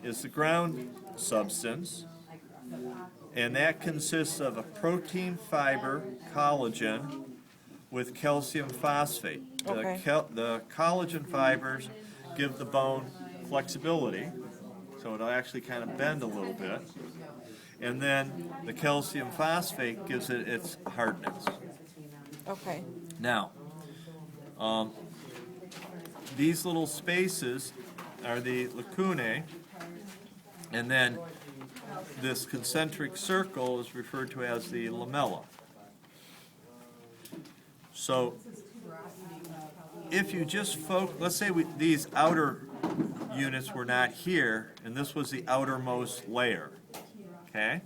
is the ground substance, and that consists of a protein fiber, collagen, with calcium phosphate. Okay. The collagen fibers give the bone flexibility, so it'll actually kind of bend a little bit. And then the calcium phosphate gives it its hardness. Okay. Now, these little spaces are the lacunae, and then this concentric circle is referred to as the lamella. So, if you just focus, let's say these outer units were not here, and this was the outermost layer, okay?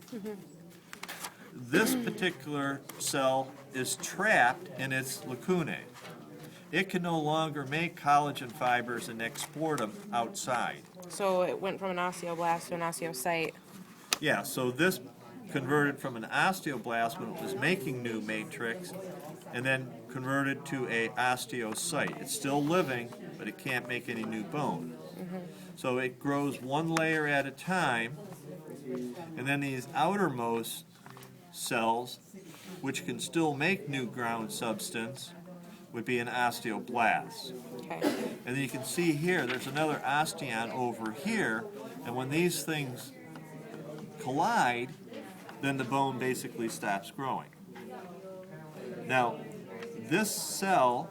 This particular cell is trapped in its lacunae. It can no longer make collagen fibers and export them outside. So it went from an osteoblast to an osteocyte. Yeah, so this converted from an osteoblast when it was making new matrix, and then converted to a osteocyte. It's still living, but it can't make any new bone. So it grows one layer at a time, and then these outermost cells, which can still make new ground substance, would be an osteoblast. Okay. And then you can see here, there's another osteon over here, and when these things collide, then the bone basically stops growing. Now, this cell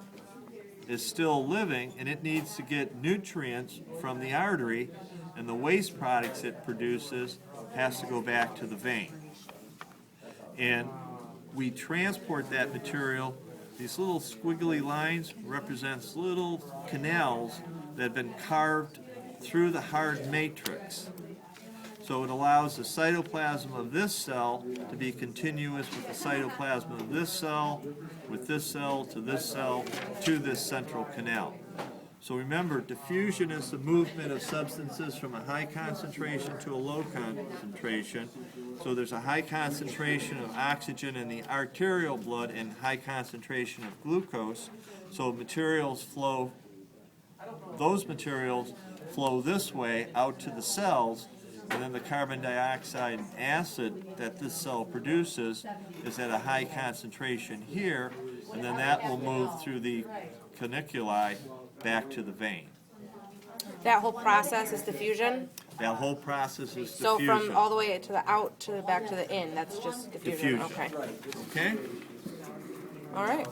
is still living, and it needs to get nutrients from the artery, and the waste products it produces has to go back to the vein. And we transport that material. These little squiggly lines represents little canals that have been carved through the hard matrix. So it allows the cytoplasm of this cell to be continuous with the cytoplasm of this cell, with this cell, to this central canal. So remember, diffusion is the movement of substances from a high concentration to a low concentration. So there's a high concentration of oxygen in the arterial blood and high concentration of glucose. So those materials flow this way out to the cells, and then the carbon dioxide and acid that this cell produces is at a high concentration here, and then that will move through the caniculi back to the vein. That whole process is diffusion? That whole process is So diffusion. from all the way to the out to back to the in, that's just diffusion. Diffusion. Okay. Okay? All right.